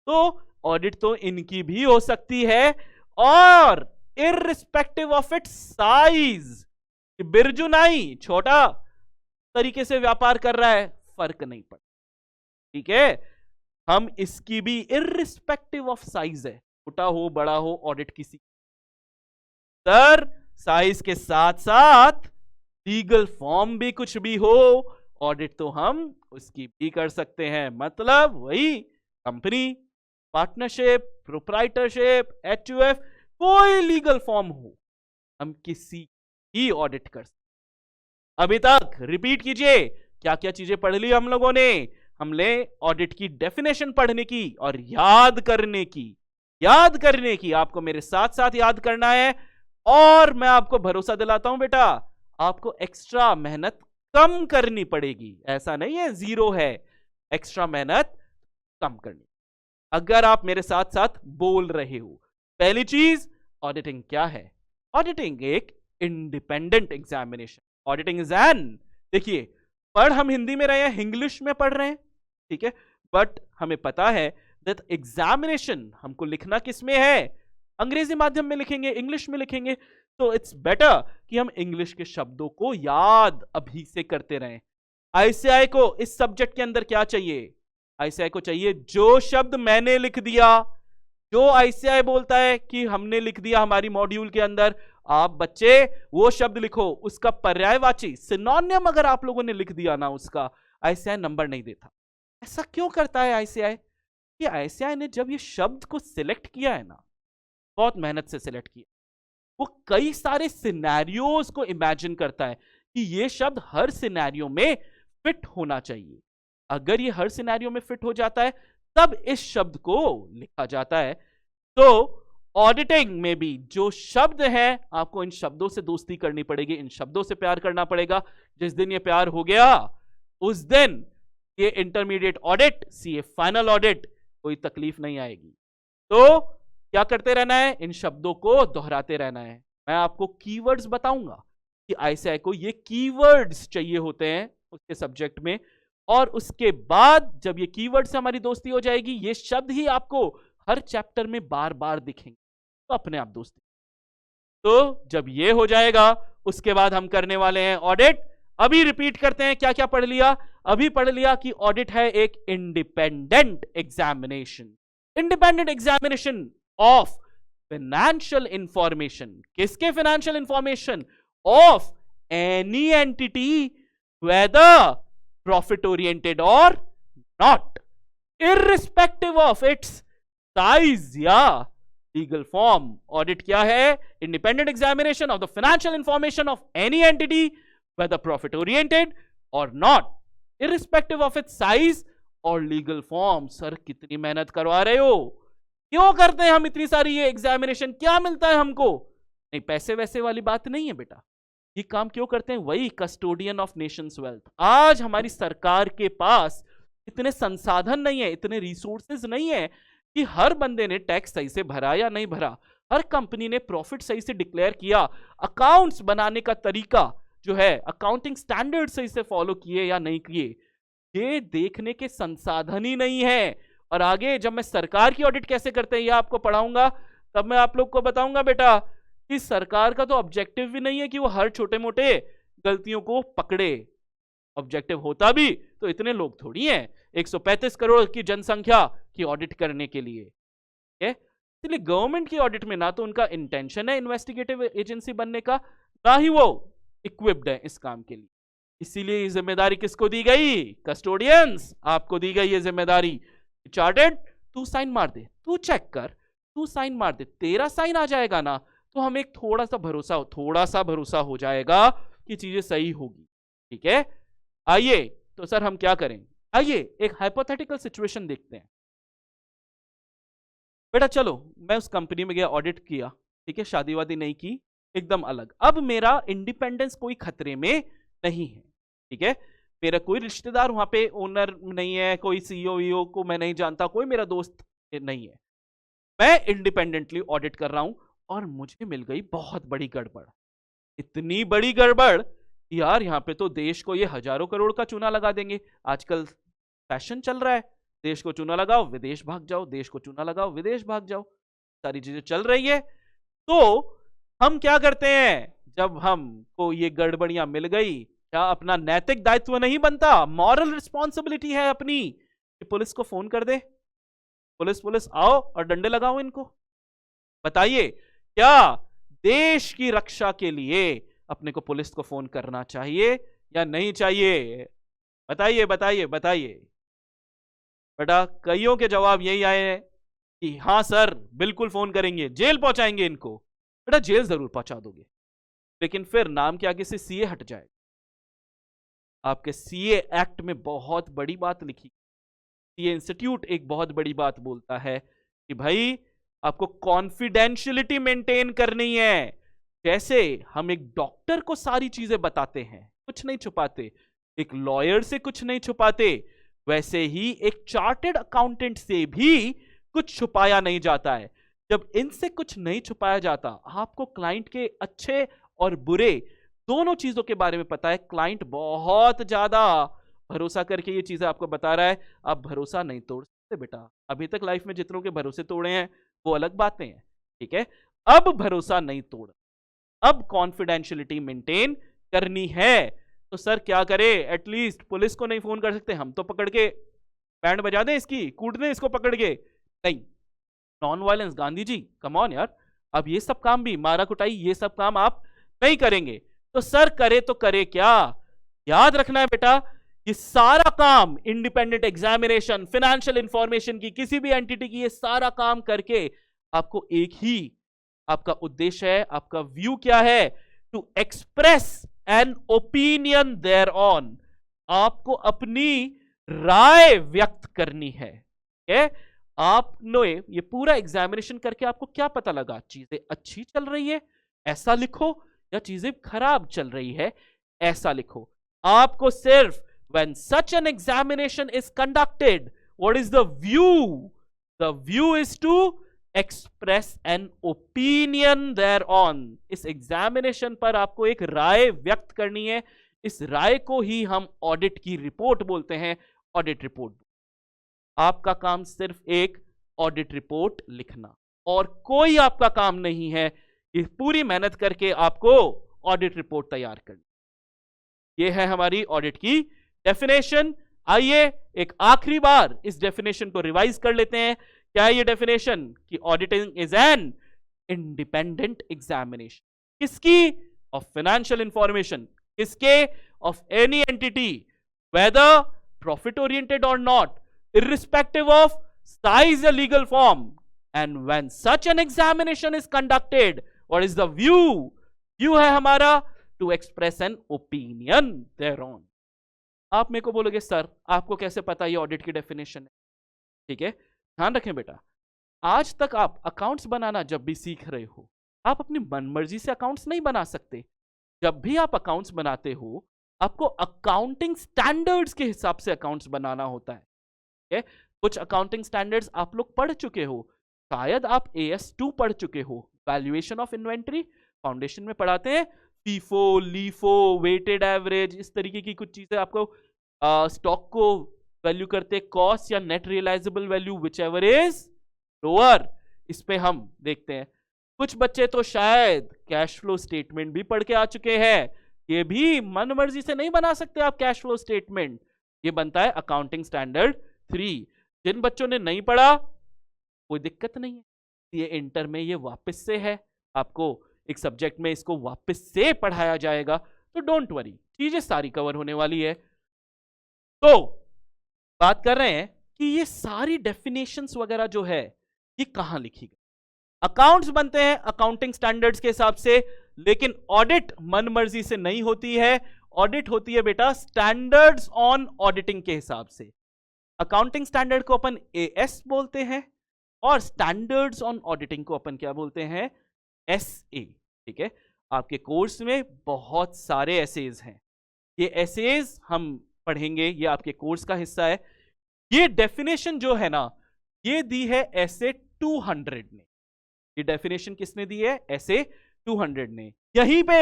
तो ऑडिट तो इनकी भी हो सकती है, और irrespective of its size. Birju नहीं छोटा तरीके से व्यापार कर रहा है, फर्क नहीं पड़ता। ठीक है, हम इसकी भी इररिस्पेक्टिव ऑफ साइज है, छोटा हो बड़ा हो ऑडिट किसी। सर साइज के साथ साथ लीगल फॉर्म भी कुछ भी हो, ऑडिट तो हम उसकी भी कर सकते हैं। मतलब वही कंपनी, पार्टनरशिप, प्रोप्राइटरशिप, एचयूएफ, कोई लीगल फॉर्म हो, हम किसी की ऑडिट कर सकते। अभी तक रिपीट कीजिए, क्या क्या चीजें पढ़ ली हम लोगों ने? हमने ऑडिट की डेफिनेशन पढ़ने की और याद करने की। याद करने की आपको मेरे साथ साथ याद करना है, और मैं आपको भरोसा दिलाता हूं बेटा, आपको एक्स्ट्रा मेहनत कम करनी पड़ेगी। ऐसा नहीं है जीरो है, एक्स्ट्रा मेहनत कम करनी अगर आप मेरे साथ साथ बोल रहे हो। पहली चीज, ऑडिटिंग क्या है? ऑडिटिंग एक independent examination. Auditing is N, देखिए पढ़ हम हिंदी में रहे हैं, इंग्लिश में पढ़ रहे हैं, ठीक है, बट हमें पता है दैट एग्जामिनेशन हमको लिखना किस में है? अंग्रेजी माध्यम में लिखेंगे, इंग्लिश में लिखेंगे। तो इट्स बेटर कि हम इंग्लिश के शब्दों को याद अभी से करते रहें। आईसीआई को इस सब्जेक्ट के अंदर क्या चाहिए? आईसीआई को चाहिए जो शब्द मैंने लिख दिया, जो आईसीआई बोलता है कि हमने लिख दिया हमारी मॉड्यूल के अंदर, आप बच्चे वो शब्द लिखो, उसका पर्यायवाची सिनोनिम अगर आप लोगों ने लिख दिया ना, उसका आईसीआई नंबर नहीं देता। ऐसा क्यों करता है आईसीआई? कि आईसीआई ने जब ये शब्द को सिलेक्ट किया है ना, बहुत मेहनत से सिलेक्ट किया, वो कई सारे सिनेरियोज को इमेजिन करता है कि ये शब्द हर सिनेरियो में फिट होना चाहिए। अगर ये हर सिनेरियो में फिट हो जाता है तब इस शब्द को लिखा जाता है। तो ऑडिटिंग में भी जो शब्द हैं, आपको इन शब्दों से दोस्ती करनी पड़ेगी, इन शब्दों से प्यार करना पड़ेगा। जिस दिन ये प्यार हो गया उस दिन ये intermediate audit, CA final audit, कोई तकलीफ नहीं आएगी। तो क्या करते रहना है? इन शब्दों को दोहराते रहना है। मैं आपको कीवर्ड्स बताऊंगा कि आईसीआई को ये कीवर्ड्स चाहिए होते हैं उसके सब्जेक्ट में, और उसके बाद जब ये कीवर्ड से हमारी दोस्ती हो जाएगी, ये शब्द ही आपको हर चैप्टर में बार बार दिखेंगे, तो अपने आप दोस्ती। तो जब ये हो जाएगा उसके बाद हम करने वाले हैं ऑडिट। अभी रिपीट करते हैं क्या क्या पढ़ लिया। अभी पढ़ लिया कि ऑडिट है एक independent examination. Independent examination of financial information. किसके financial information? Of any entity, whether profit oriented or not, irrespective of its size या legal form. Audit क्या है? Independent examination of the financial information of any entity, whether profit oriented or not, irrespective of its size और legal form. Sir कितनी मेहनत करवा रहे हो? क्यों करते हैं हम इतनी सारी ये एग्जामिनेशन? क्या मिलता है हमको? नहीं, पैसे वैसे वाली बात नहीं है बेटा। ये काम क्यों करते हैं? वही कस्टोडियन ऑफ नेशंस वेल्थ। आज हमारी सरकार के पास इतने संसाधन नहीं है, इतने रिसोर्सेज नहीं है कि हर बंदे ने टैक्स सही से भरा या नहीं भरा, हर कंपनी ने प्रॉफिट सही से डिक्लेयर किया, अकाउंट्स बनाने का तरीका जो है, अकाउंटिंग स्टैंडर्ड सही से फॉलो किए या नहीं किए। ये देखने के संसाधन ही नहीं है। और आगे जब मैं सरकार की ऑडिट कैसे करते हैं यह आपको पढ़ाऊंगा, तब मैं आप लोग को बताऊंगा बेटा कि सरकार का तो ऑब्जेक्टिव भी नहीं है कि वो हर छोटे मोटे गलतियों को पकड़े। ऑब्जेक्टिव होता भी तो इतने लोग थोड़ी हैं 135 करोड़ की जनसंख्या की ऑडिट करने के लिए। इसलिए गवर्नमेंट की ऑडिट में ना तो उनका इंटेंशन है इन्वेस्टिगेटिव एजेंसी बनने का, ना ही वो इक्विप्ड है इस काम के लिए। इसीलिए ये जिम्मेदारी किसको दी गई? कस्टोडियंस, आपको दी गई ये जिम्मेदारी। चार्टेड, तू साइन मार दे, तू चेक कर, तू साइन मार दे, तेरा साइन आ जाएगा ना तो हमें एक थोड़ा सा भरोसा हो जाएगा कि चीजें सही होगी। ठीक है, आइए तो सर हम क्या करें, आइए एक हाइपोथेटिकल सिचुएशन देखते हैं। बेटा चलो मैं उस कंपनी में गया, ऑडिट किया, ठीक है, शादी वादी नहीं की, एकदम अलग। अब मेरा इंडिपेंडेंस कोई खतरे में नहीं है। ठीक है, मेरा कोई रिश्तेदार वहां पे ओनर नहीं है, कोई सीईओ वीओ को मैं नहीं जानता, कोई मेरा दोस्त नहीं है, मैं इंडिपेंडेंटली ऑडिट कर रहा हूं और मुझे मिल गई बहुत बड़ी गड़बड़। इतनी बड़ी गड़बड़ यार, यहाँ पे तो देश को ये हजारों करोड़ का चूना लगा देंगे। आजकल फैशन चल रहा है, देश को चूना लगाओ विदेश भाग जाओ, देश को चूना लगाओ विदेश भाग जाओ, सारी चीजें चल रही है। तो हम क्या करते हैं, जब हमको ये गड़बड़ियां मिल गई, क्या अपना नैतिक दायित्व नहीं बनता, मॉरल रिस्पॉन्सिबिलिटी है अपनी कि पुलिस को फोन कर दे, पुलिस आओ और डंडे लगाओ इनको? बताइए, क्या देश की रक्षा के लिए अपने को पुलिस को फोन करना चाहिए या नहीं चाहिए? बताइए बताइए बताइए। बेटा कईयों के जवाब यही आए हैं कि हाँ सर बिल्कुल फोन करेंगे, जेल पहुंचाएंगे इनको। बेटा जेल जरूर पहुंचा दोगे, लेकिन फिर नाम के आगे से सीए हट जाएगा। आपके सीए एक्ट में बहुत बड़ी बात लिखी, सीए इंस्टीट्यूट एक बहुत बड़ी बात बोलता है कि भाई आपको कॉन्फिडेंशियलिटी मेंटेन करनी है। जैसे हम एक डॉक्टर को सारी चीजें बताते हैं, कुछ नहीं छुपाते, एक लॉयर से कुछ नहीं छुपाते, वैसे ही एक चार्टेड अकाउंटेंट से भी कुछ छुपाया नहीं जाता है। जब इनसे कुछ नहीं छुपाया जाता, आपको क्लाइंट के अच्छे और बुरे दोनों चीजों के बारे में पता है, क्लाइंट बहुत ज्यादा भरोसा करके ये चीजें आपको बता रहा है, आप भरोसा नहीं तोड़ सकते बेटा। अभी तक लाइफ में जितनों के भरोसे तोड़े हैं वो अलग बातें हैं, ठीक है, अब भरोसा नहीं तोड़, अब कॉन्फिडेंशियलिटी मेंटेन करनी है। तो सर क्या करे, एटलीस्ट पुलिस को नहीं फोन कर सकते, हम तो पकड़ के बैंड बजा दें इसकी, कूट दें इसको पकड़ के? नहीं, non violence Gandhi ji, come on यार, अब ये सब काम भी, मारा कुटाई, ये सब काम आप नहीं करेंगे। तो सर करे तो करे क्या? याद रखना है बेटा, ये सारा काम इंडिपेंडेंट एग्जामिनेशन, फाइनेंशियल इंफॉर्मेशन की, किसी भी एंटिटी की, ये सारा काम करके आपको एक ही आपका उद्देश्य है, आपका व्यू क्या है, to express an opinion thereon, आपको अपनी राय व्यक्त करनी है। आपने ये पूरा एग्जामिनेशन करके आपको क्या पता लगा, चीजें अच्छी चल रही है ऐसा लिखो, या चीजें खराब चल रही है ऐसा लिखो। आपको सिर्फ when such an examination is conducted, what is the view? The view is to express an opinion thereon. इस एग्जामिनेशन पर आपको एक राय व्यक्त करनी है, इस राय को ही हम ऑडिट की रिपोर्ट बोलते हैं, ऑडिट रिपोर्ट। आपका काम सिर्फ एक ऑडिट रिपोर्ट लिखना, और कोई आपका काम नहीं है ये पूरी मेहनत करके आपको ऑडिट रिपोर्ट तैयार करनी। ये है हमारी ऑडिट की डेफिनेशन। आइए एक आखिरी बार इस डेफिनेशन को रिवाइज कर लेते हैं। क्या है ये डेफिनेशन? कि auditing is an independent examination. किसकी? Of financial information. किसके? Of any entity, whether profit oriented or not, irrespective of size or legal form. And when such an examination is conducted, what is the view? View है हमारा to express an opinion thereon. आप मेरे को बोलोगे sir आपको कैसे पता ये ऑडिट की डेफिनेशन है? ठीक है, ध्यान रखें बेटा, आज तक आप अकाउंट्स बनाना जब भी सीख रहे हो, आप अपनी मनमर्जी से अकाउंट्स नहीं बना सकते। जब भी आप अकाउंट्स बनाते हो, आपको अकाउंटिंग स्टैंडर्ड्स के हिसाब से अकाउंट्स बनाना होता है। कुछ अकाउंटिंग स्टैंडर्ड्स आप लोग पढ़ चुके हो, शायद आप AS2 पढ़ चुके हो, वैल्यूएशन ऑफ इन्वेंटरी, फाउंडेशन में पढ़ाते हैं, फीफो, लीफो, वेटेड एवरेज, इस तरीके की कुछ चीजें आपको स्टॉक को वैल्यू करते कॉस्ट या net realisable value, whichever is lower. इस पे हम देखते हैं। कुछ बच्चे तो शायद कैश फ्लो स्टेटमेंट भी पढ़ के आ चुके हैं। ये भी मन मर्जी से नहीं बना सकते आप कैश फ्लो स्टेटमेंट, ये बनता है अकाउंटिंग स्टैंडर्ड 3। जिन बच्चों ने नहीं पढ़ा कोई दिक्कत नहीं है, ये इंटर में ये वापस से है, आपको एक सब्जेक्ट में इसको वापस से पढ़ाया जाएगा, तो डोंट वरी, चीजें सारी कवर होने वाली है। तो बात कर रहे हैं कि ये सारी डेफिनेशंस वगैरह जो है ये कहां लिखी गई। अकाउंट्स बनते हैं अकाउंटिंग स्टैंडर्ड्स के हिसाब से, लेकिन ऑडिट मन मर्जी से नहीं होती है। ऑडिट होती है बेटा स्टैंडर्ड्स ऑन ऑडिटिंग के हिसाब से। अकाउंटिंग स्टैंडर्ड को अपन एएस बोलते हैं और स्टैंडर्ड्स ऑन ऑडिटिंग को अपन क्या बोलते हैं, एसए। ठीक है, आपके कोर्स में बहुत सारे एसेज हैं, ये एसेज हम पढ़ेंगे, ये आपके कोर्स का हिस्सा है। ये डेफिनेशन जो है ना, ये दी है एसे 200 ने। ये डेफिनेशन किसने दी है, एसे 200 ने। यहीं पे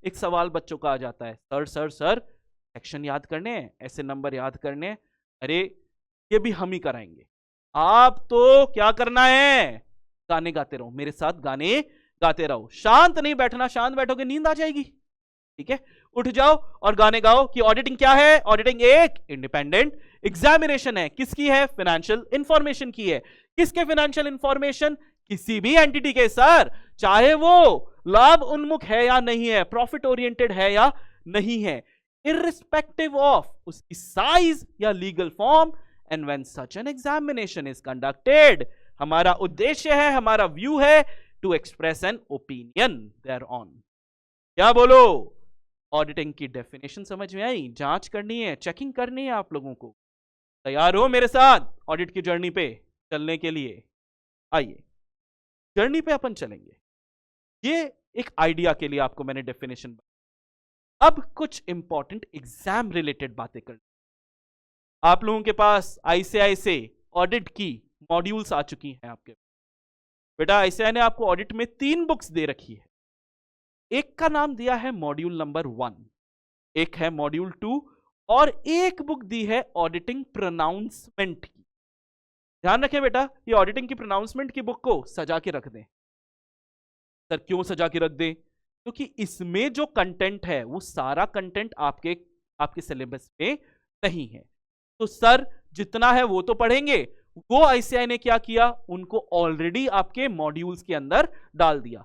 एक सवाल बच्चों का आ जाता है, सर सर सर सेक्शन याद करने हैं, ऐसे नंबर याद करने हैं। अरे ये भी हम ही कराएंगे, आप तो क्या करना है, गाने गाते रहो, मेरे साथ गाने गाते रहो, शांत नहीं बैठना, शांत बैठोगे नींद आ जाएगी। ठीक है, उठ जाओ और गाने गाओ कि ऑडिटिंग क्या है। ऑडिटिंग एक इंडिपेंडेंट एग्जामिनेशन है। किसकी है, फाइनेंशियल इंफॉर्मेशन की है। किसके फाइनेंशियल इंफॉर्मेशन, किसी भी एंटिटी के सर, चाहे वो लाभ उन्मुख है या नहीं है, प्रॉफिट ओरिएंटेड है या नहीं है, इररिस्पेक्टिव ऑफ उसकी साइज या legal form. And when such an examination is conducted, हमारा उद्देश्य है, हमारा व्यू है to express an opinion thereon. क्या बोलो, ऑडिटिंग की डेफिनेशन समझ में आई, जांच करनी है, चेकिंग करनी है आप लोगों को। तैयार हो मेरे साथ ऑडिट की जर्नी पे चलने के लिए? आइए जर्नी पे अपन चलेंगे। ये एक आइडिया के लिए आपको मैंने डेफिनेशन। अब कुछ इंपॉर्टेंट एग्जाम रिलेटेड बातें कर। आप लोगों के पास आईसीआई से ऑडिट की मॉड्यूल्स आ चुकी हैं आपके बेटा। आईसीआई ने आपको ऑडिट में 3 बुक्स दे रखी है। एक का नाम दिया है मॉड्यूल नंबर 1, एक है मॉड्यूल 2 और एक बुक दी है ऑडिटिंग प्रोनाउंसमेंट की। ध्यान रखें बेटा, ये ऑडिटिंग की प्रोनाउंसमेंट की बुक को सजा के रख दें। सर क्यों सजा के रख दें? क्योंकि इसमें जो कंटेंट है वो सारा कंटेंट आपके सिलेबस में नहीं है। तो सर जितना है वो तो पढ़ेंगे, वो आईसीआई ने क्या किया, उनको ऑलरेडी आपके मॉड्यूल्स के अंदर डाल दिया।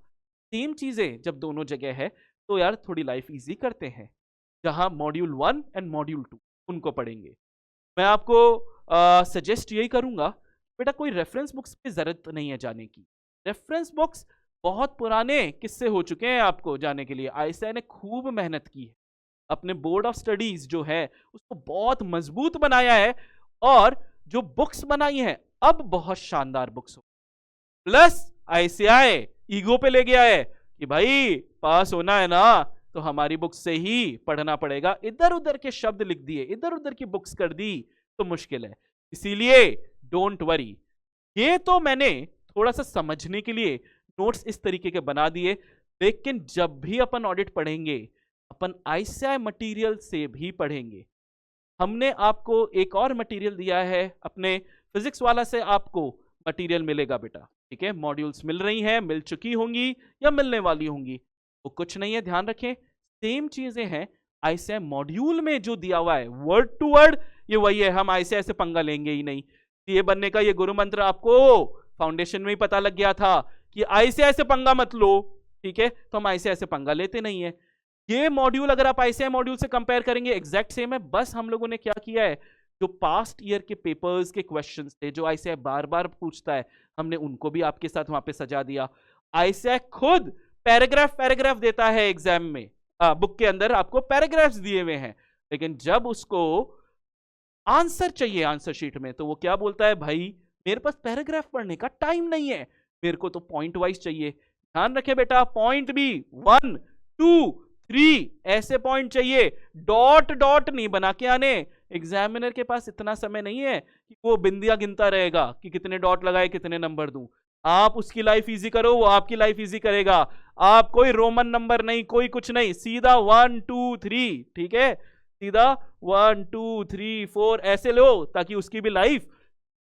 सेम चीजें जब दोनों जगह है तो यार थोड़ी लाइफ इजी करते हैं। जहां मॉड्यूल 1 एंड मॉड्यूल 2 उनको पढ़ेंगे। मैं आपको सजेस्ट यही करूंगा बेटा, कोई रेफरेंस बुक्स पे जरूरत नहीं है जाने की। रेफरेंस बुक्स बहुत पुराने किस्से हो चुके हैं आपको जाने के लिए। आईसीआई ने खूब मेहनत की है, अपने बोर्ड ऑफ स्टडीज जो है उसको बहुत मजबूत बनाया है, और जो बुक्स बनाई हैं अब बहुत शानदार बुक्स हो। प्लस आईसीआई ईगो पे ले गया है कि भाई पास होना है ना तो हमारी बुक से ही पढ़ना पड़ेगा। इधर उधर के शब्द लिख दिए, इधर उधर की बुक्स कर दी तो मुश्किल है। इसीलिए डोंट वरी, ये तो मैंने थोड़ा सा समझने के लिए नोट्स इस तरीके के बना दिए, लेकिन जब भी अपन ऑडिट पढ़ेंगे अपन आईसीआई मटेरियल से भी पढ़ेंगे। हमने आपको एक और मटेरियल दिया है, अपने फिजिक्स वाला से आपको मटेरियल मिलेगा बेटा। ठीक है, मॉड्यूल्स मिल रही हैं, मिल चुकी होंगी या मिलने वाली होंगी, वो कुछ नहीं है, ध्यान रखें। सेम चीजें हैं आईसीआई मॉड्यूल में जो दिया हुआ है वर्ड टू वर्ड ये वही है। हम आईसीआई से पंगा लेंगे ही नहीं। ये बनने का ये गुरु मंत्र आपको फाउंडेशन में ही पता लग गया था कि आईसीआई से पंगा मत लो। ठीक है, तो हम आईसीआई से पंगा लेते नहीं है। ये मॉड्यूल अगर आप आईसीआई मॉड्यूल से कंपेयर करेंगे एग्जैक्ट सेम है, बस हम लोगों ने क्या किया है, जो पास्ट ईयर के पेपर्स के क्वेश्चंस थे जो आईसीआई बार बार पूछता है, हमने उनको भी आपके साथ वहां पे सजा दिया। आईसीआई खुद पैराग्राफ देता है एग्जाम में, बुक के अंदर आपको पैराग्राफ्स दिए हुए हैं, लेकिन जब उसको आंसर चाहिए आंसर शीट में तो वो क्या बोलता है, भाई मेरे पास पैराग्राफ पढ़ने का टाइम नहीं है, मेरे को तो पॉइंट वाइज चाहिए। ध्यान रखे बेटा, पॉइंट भी 1 2 3 ऐसे पॉइंट चाहिए, डॉट डॉट नहीं बना के आने। एग्जामिनर के पास इतना समय नहीं है कि वो बिंदियां गिनता रहेगा कि कितने डॉट लगाए कितने नंबर दूं। आप उसकी लाइफ इजी करो, वो आपकी लाइफ इजी करेगा। आप कोई रोमन नंबर नहीं, कोई कुछ नहीं, सीधा 1 2 3। ठीक है, सीधा 1 2 3 4 ऐसे लो ताकि उसकी भी लाइफ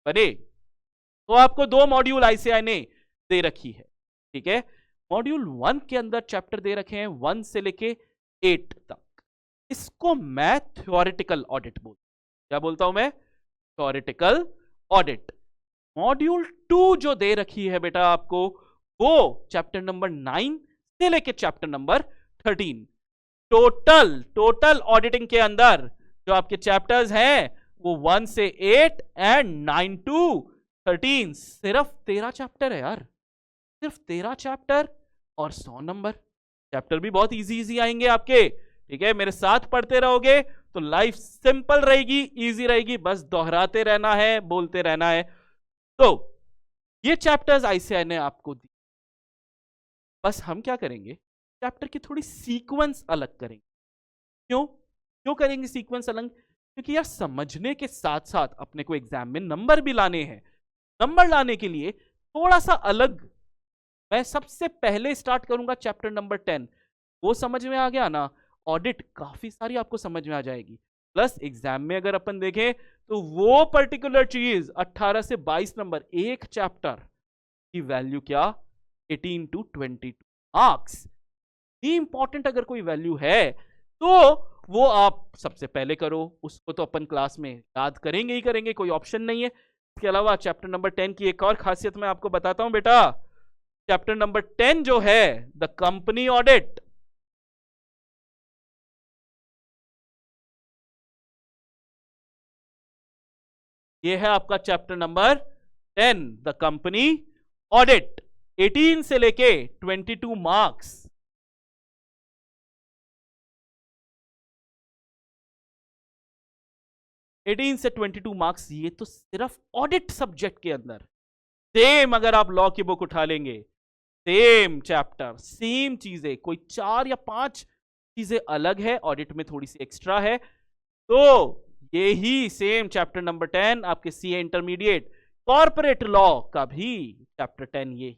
बने। तो आपको 2 मॉड्यूल आईसीएआई ने दे रखी है, ठीक है। मॉड्यूल 1 के अंदर चैप्टर दे रखे हैं 1 से लेके 8 तक। इसको मैं थ्योरेटिकल ऑडिट बोलता हूं। क्या बोलता हूं मैं? Theoretical audit. मॉड्यूल 2 जो दे रखी है बेटा आपको, वो चैप्टर नंबर 9 से लेके चैप्टर नंबर 13। टोटल ऑडिटिंग के अंदर जो आपके चैप्टर्स हैं वो 1 से 8 एंड 9 टू 13, सिर्फ 13 चैप्टर है यार, सिर्फ 13 चैप्टर और 100 नंबर। चैप्टर भी बहुत इजी आएंगे आपके, ठीक है। मेरे साथ पढ़ते रहोगे तो लाइफ सिंपल रहेगी, इजी रहेगी, बस दोहराते रहना है, बोलते रहना है। तो ये चैप्टर्स आईसीएआई ने आपको दी, बस हम क्या करेंगे, चैप्टर की थोड़ी सीक्वेंस अलग करेंगे। क्यों करेंगे सीक्वेंस अलग? क्योंकि यार समझने के साथ साथ अपने को एग्जाम में नंबर भी लाने हैं। नंबर लाने के लिए थोड़ा सा अलग मैं सबसे पहले स्टार्ट करूंगा चैप्टर नंबर 10। वो समझ में आ गया ना, ऑडिट काफी सारी आपको समझ में आ जाएगी। प्लस एग्जाम में अगर अपन देखें तो वो पर्टिकुलर चीज 18 से 22 नंबर एक चैप्टर की वैल्यू क्या, 18 टू 22 मार्क्स। इंपॉर्टेंट अगर कोई वैल्यू है तो वो आप सबसे पहले करो, उसको तो अपन क्लास में याद करेंगे ही करेंगे, कोई ऑप्शन नहीं है। इसके अलावा चैप्टर नंबर 10 की एक और खासियत मैं आपको बताता हूं बेटा। चैप्टर नंबर 10 जो है द कंपनी ऑडिट, ये है आपका chapter number 10 the company audit. 18 से लेके 22 मार्क्स। 18 से 22 मार्क्स, ये तो सिर्फ ऑडिट सब्जेक्ट के अंदर। सेम अगर आप लॉ की बुक उठा लेंगे, सेम चैप्टर, सेम चीजें, कोई 4 या 5 चीजें अलग है, ऑडिट में थोड़ी सी एक्स्ट्रा है। तो ये ही सेम चैप्टर नंबर 10 आपके सीए इंटरमीडिएट कॉर्पोरेट लॉ का भी चैप्टर 10, ये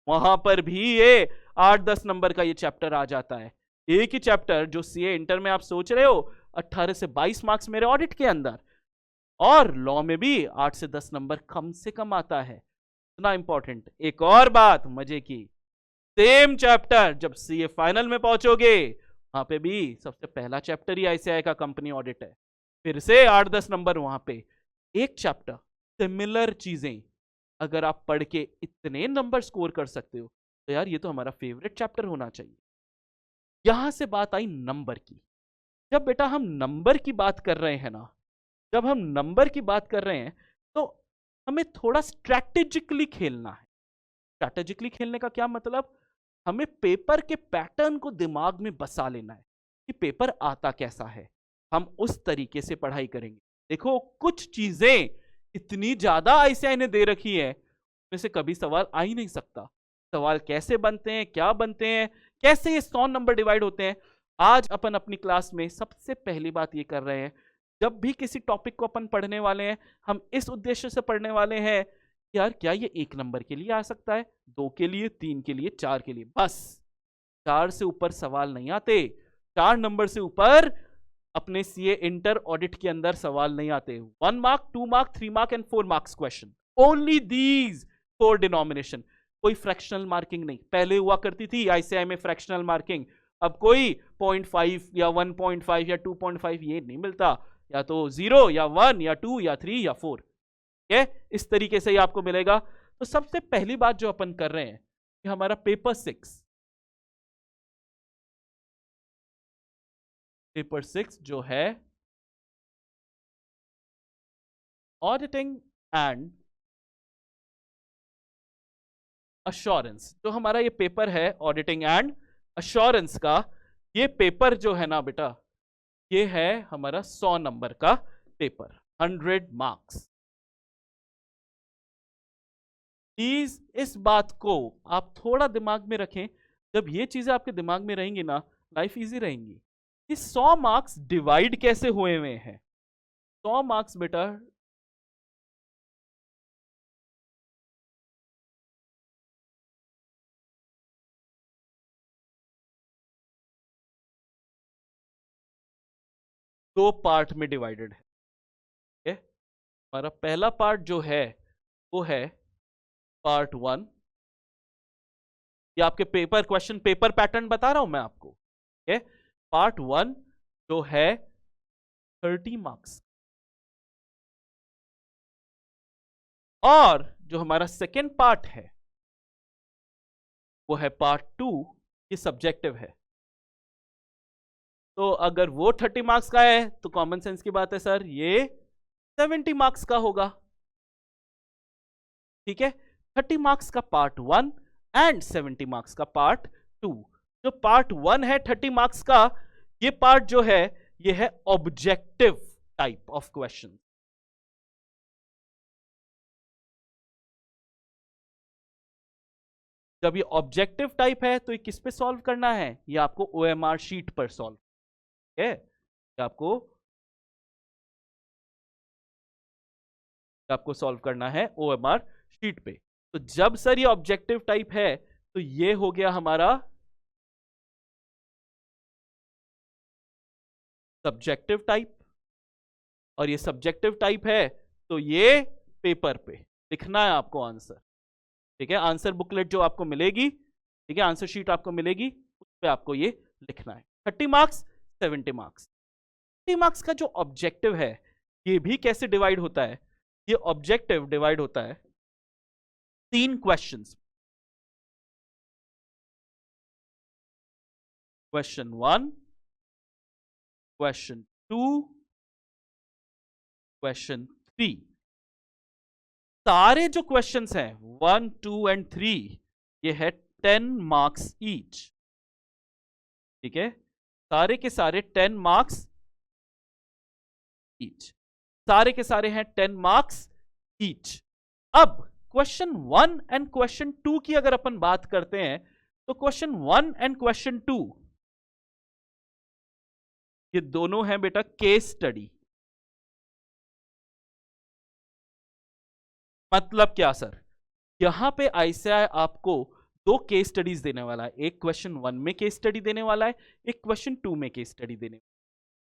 वहां पर भी ये 8-10 नंबर का ये चैप्टर आ जाता है। एक ही चैप्टर जो सीए इंटर में आप सोच रहे हो 18 से 22 मार्क्स मेरे ऑडिट के अंदर, और लॉ में भी 8 से 10 नंबर कम से कम आता है। इतना इंपॉर्टेंट। एक और बात मजे की, सेम चैप्टर जब सीए फाइनल में पहुंचोगे वहां पे भी सबसे पहला चैप्टर ही आईसीआई का कंपनी ऑडिट है। फिर से 8-10 नंबर वहां पे। एक चैप्टर, सिमिलर चीजें अगर आप पढ़ के इतने नंबर स्कोर कर सकते हो तो यार ये तो हमारा फेवरेट चैप्टर होना चाहिए। यहां से बात आई नंबर की। जब बेटा हम नंबर की बात कर रहे हैं ना, जब हम नंबर की बात कर रहे हैं तो हमें थोड़ा स्ट्रैटेजिकली खेलना है। स्ट्रैटेजिकली खेलने का क्या मतलब, हमें पेपर के पैटर्न को दिमाग में बसा लेना है कि पेपर आता कैसा है, हम उस तरीके से पढ़ाई करेंगे। देखो कुछ चीजें इतनी ज्यादा आईसीआई ने दे रखी है, में से कभी सवाल आ ही नहीं सकता। सवाल कैसे बनते हैं, क्या बनते हैं, कैसे ये 100 नंबर डिवाइड होते हैं, आज अपन अपनी क्लास में सबसे पहली बात ये कर रहे हैं। जब भी किसी टॉपिक को अपन पढ़ने वाले हैं, हम इस उद्देश्य से पढ़ने वाले हैं यार क्या ये 1 नंबर के लिए आ सकता है, 2 के लिए, 3 के लिए, 4 के लिए, बस 4 से ऊपर सवाल नहीं आते। 4 नंबर से ऊपर अपने सीए इंटर ऑडिट के अंदर सवाल नहीं आते। 1 mark, 2 mark, 3 mark and 4 marks question, only these 4 denomination. कोई फ्रैक्शनल मार्किंग नहीं। पहले हुआ करती थी आईसीआई में फ्रैक्शनल मार्किंग, अब कोई 0.5 या 1.5 या 2.5 ये नहीं मिलता, या तो 0 या 1 या 2 या 3 या 4, है इस तरीके से ही आपको मिलेगा। तो सबसे पहली बात जो अपन कर रहे हैं कि हमारा पेपर 6 जो है ऑडिटिंग एंड अश्योरेंस, जो हमारा ये पेपर है ऑडिटिंग एंड अश्योरेंस का, ये पेपर जो है ना बेटा, ये है हमारा 100 नंबर का पेपर, 100 मार्क्स। प्लीज इस बात को आप थोड़ा दिमाग में रखें। जब ये चीजें आपके दिमाग में रहेंगी ना, लाइफ इजी रहेंगी। कि 100 मार्क्स डिवाइड कैसे हुए हैं। 100 मार्क्स बेटा दो पार्ट में डिवाइडेड है। ठीक है, हमारा पहला पार्ट जो है वो है पार्ट 1। ये आपके पेपर क्वेश्चन पेपर पैटर्न बता रहा हूं मैं आपको। ठीक है, पार्ट 1 जो है 30 मार्क्स, और जो हमारा सेकेंड पार्ट है वो है पार्ट 2, ये सब्जेक्टिव है। तो अगर वो 30 मार्क्स का है तो कॉमन सेंस की बात है सर ये 70 मार्क्स का होगा। ठीक है, 30 मार्क्स का पार्ट 1 एंड 70 मार्क्स का पार्ट 2। जो पार्ट 1 है 30 मार्क्स का, ये पार्ट जो है ये है ऑब्जेक्टिव टाइप ऑफ क्वेश्चन। जब ये ऑब्जेक्टिव टाइप है तो ये किस पे सॉल्व करना है, ये आपको ओएमआर शीट पर सॉल्व है। आपको सॉल्व करना है ओएमआर शीट पे। तो जब सर ये ऑब्जेक्टिव टाइप है तो ये हो गया हमारा सब्जेक्टिव टाइप, और ये सब्जेक्टिव टाइप है तो ये पेपर पे लिखना है आपको आंसर। ठीक है, आंसर बुकलेट जो आपको मिलेगी, ठीक है, आंसर शीट आपको मिलेगी, उस पे आपको ये लिखना है। 30 मार्क्स 70 मार्क्स। 30 मार्क्स का जो ऑब्जेक्टिव है ये भी कैसे डिवाइड होता है, ये ऑब्जेक्टिव डिवाइड होता है 3 क्वेश्चंस। Question 1, question 2, question 3। सारे जो क्वेश्चंस हैं 1, 2 एंड 3 ये है 10 मार्क्स ईच। ठीक है, सारे के सारे 10 मार्क्स ईच, सारे के सारे हैं 10 मार्क्स ईच। अब क्वेश्चन 1 एंड क्वेश्चन 2 की अगर अपन बात करते हैं तो क्वेश्चन 1 एंड क्वेश्चन 2 ये दोनों हैं बेटा केस स्टडी। मतलब क्या सर, यहां पे आईसीएआई आपको 2 केस स्टडीज देने वाला है। एक क्वेश्चन 1 में केस स्टडी देने वाला है, एक क्वेश्चन 2 में केस स्टडी देने वाला है।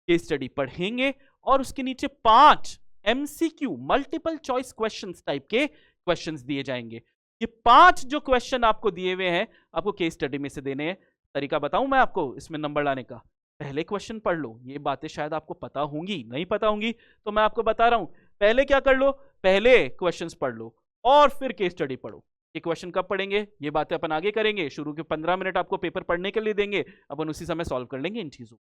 केस स्टडी पढ़ेंगे और उसके नीचे 5 MCQ multiple choice questions type के क्वेश्चंस दिए जाएंगे। ये 5 जो क्वेश्चन आपको दिए हुए हैं आपको केस स्टडी में से देने हैं। तरीका बताऊं मैं आपको इसमें नंबर लाने का, पहले क्वेश्चन पढ़ लो। ये बातें शायद आपको पता होंगी, नहीं पता होंगी तो मैं आपको बता रहा हूं, पहले क्या कर लो, पहले क्वेश्चंस पढ़ लो और फिर केस स्टडी पढ़ो। ये क्वेश्चन कब पढ़ेंगे, ये बातें अपन आगे करेंगे। शुरू के 15 मिनट आपको पेपर पढ़ने के लिए देंगे, अपन उसी समय सॉल्व कर लेंगे इन चीजों।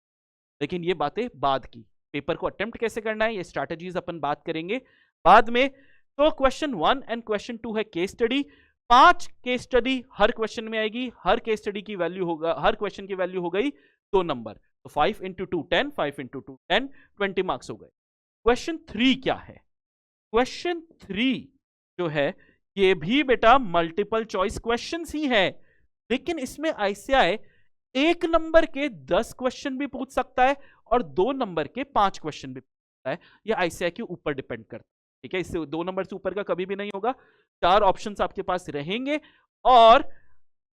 लेकिन ये बातें बाद की, पेपर को अटेम्प्ट कैसे करना है ये स्ट्रैटेजीज अपन बात करेंगे बाद में। तो क्वेश्चन 1 एंड क्वेश्चन 2 है केस स्टडी। 5 केस स्टडी हर क्वेश्चन में आएगी, हर केस स्टडी की वैल्यू होगा, हर क्वेश्चन की वैल्यू हो गई 2 नंबर। तो 5 इंटू 2 10, 5 इंटू 2 10, 20 मार्क्स हो गए। क्वेश्चन 3 क्या है, क्वेश्चन 3 जो है ये भी बेटा मल्टीपल चॉइस क्वेश्चंस ही है, लेकिन इसमें आईसीएआई 1 नंबर के 10 क्वेश्चन भी पूछ सकता है और 2 नंबर के 5 क्वेश्चन भी पूछ सकता है। ये आईसीएआई के ऊपर डिपेंड करता है। ठीक है, इससे 2 नंबर से ऊपर का कभी भी नहीं होगा। 4 ऑप्शंस आपके पास रहेंगे और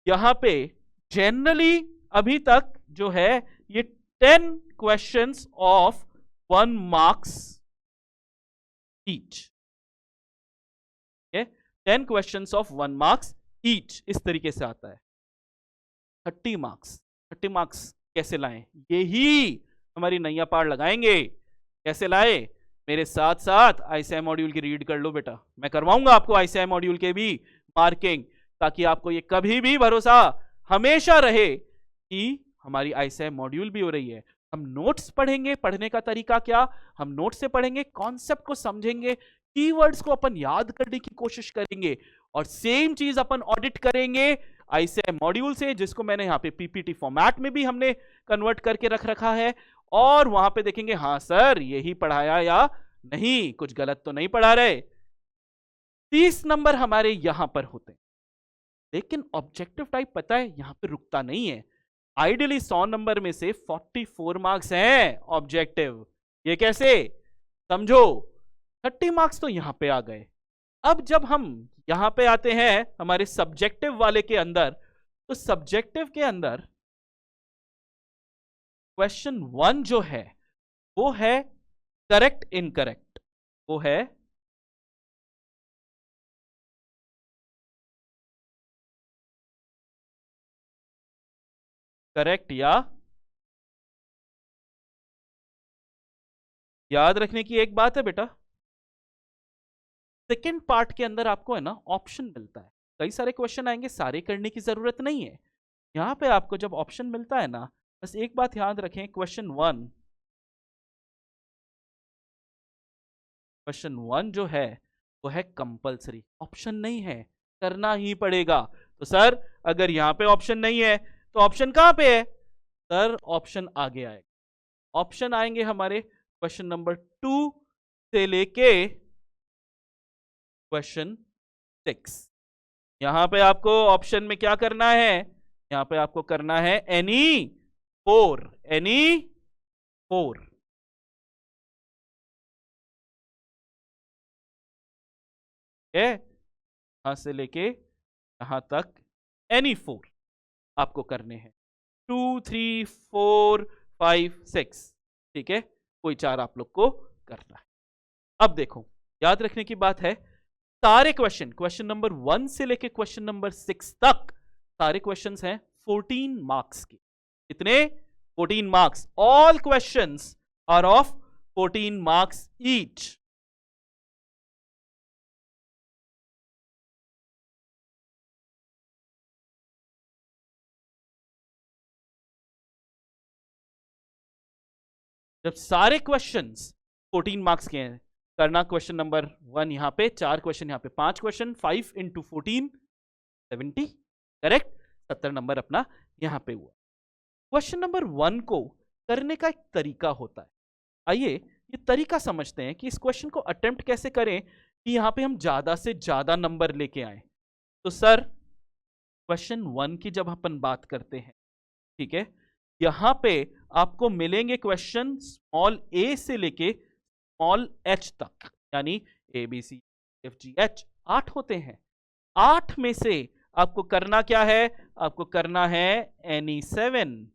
यहां पे जनरली अभी तक जो है ये 10 questions of 1 marks each. 10 questions of 1 marks each इस तरीके से आता है। 30 मार्क्स, 30 मार्क्स कैसे लाएं, यही हमारी नैया पार लगाएंगे। कैसे लाए, मेरे साथ साथ आईसीएआई मॉड्यूल की रीड कर लो बेटा, मैं करवाऊंगा आपको आईसीएआई मॉड्यूल के भी मार्किंग, ताकि आपको ये कभी भी भरोसा हमेशा रहे कि हमारी आईसीएआई मॉड्यूल भी हो रही है। हम नोट्स पढ़ेंगे, पढ़ने का तरीका क्या, हम नोट्स से पढ़ेंगे, कॉन्सेप्ट को समझेंगे, कीवर्ड्स को अपन याद करने की कोशिश करेंगे और सेम चीज अपन ऑडिट करेंगे आईसीएआई मॉड्यूल से, जिसको मैंने यहाँ पे पीपीटी फॉर्मेट में भी हमने कन्वर्ट करके रख रखा है। और वहां पे देखेंगे हाँ सर यही पढ़ाया या नहीं, कुछ गलत तो नहीं पढ़ा रहे। 30 नंबर हमारे यहां पर होते हैं, लेकिन ऑब्जेक्टिव टाइप पता है यहां पे रुकता नहीं है। आइडियली 100 नंबर में से 44 मार्क्स हैं ऑब्जेक्टिव। ये कैसे समझो, 30 मार्क्स तो यहां पे आ गए। अब जब हम यहां पे आते हैं हमारे सब्जेक्टिव वाले के अंदर, तो सब्जेक्टिव के अंदर क्वेश्चन 1 जो है वो है करेक्ट इनकरेक्ट, वो है करेक्ट या, याद रखने की एक बात है बेटा, सेकेंड पार्ट के अंदर आपको है ना ऑप्शन मिलता है। कई सारे क्वेश्चन आएंगे, सारे करने की जरूरत नहीं है। यहां पे आपको जब ऑप्शन मिलता है ना, बस एक बात याद रखें, क्वेश्चन वन जो है वो है कंपलसरी, ऑप्शन नहीं है, करना ही पड़ेगा। तो सर अगर यहां पे ऑप्शन नहीं है तो ऑप्शन कहां पे है? सर ऑप्शन आगे आएगा, ऑप्शन आएंगे हमारे क्वेश्चन नंबर 2 से लेके क्वेश्चन 6। यहां पे आपको ऑप्शन में क्या करना है? यहां पे आपको करना है एनी 4, एनी 4। यहां से लेके यहां तक एनी 4 आपको करने हैं, 2, 3, 4, 5, 6, ठीक है, कोई 4 आप लोग को करना है। अब देखो, याद रखने की बात है, सारे क्वेश्चन नंबर 1 से लेके क्वेश्चन नंबर 6 तक सारे क्वेश्चंस हैं 14 मार्क्स के। कितने? 14 marks. All questions are of 14 marks each. जब सारे क्वेश्चंस 14 मार्क्स के हैं, करना क्वेश्चन नंबर 1 यहां पे 4 क्वेश्चन, यहां पे 5 क्वेश्चन, 5 इंटू 14 70, करेक्ट, 70 नंबर अपना यहां पे हुआ। क्वेश्चन नंबर 1 को करने का एक तरीका होता है। आइए ये तरीका समझते हैं कि इस क्वेश्चन को अटेम्प्ट कैसे करें कि यहां पे हम ज्यादा से ज्यादा नंबर लेके आए। तो सर क्वेश्चन 1 की जब अपन बात करते हैं, ठीक है, यहां पे आपको मिलेंगे क्वेश्चन स्मॉल ए से लेके स्मॉल एच तक, यानी a b c f g h 8 होते हैं। 8 में से आपको करना क्या है? आपको करना है एनी 7।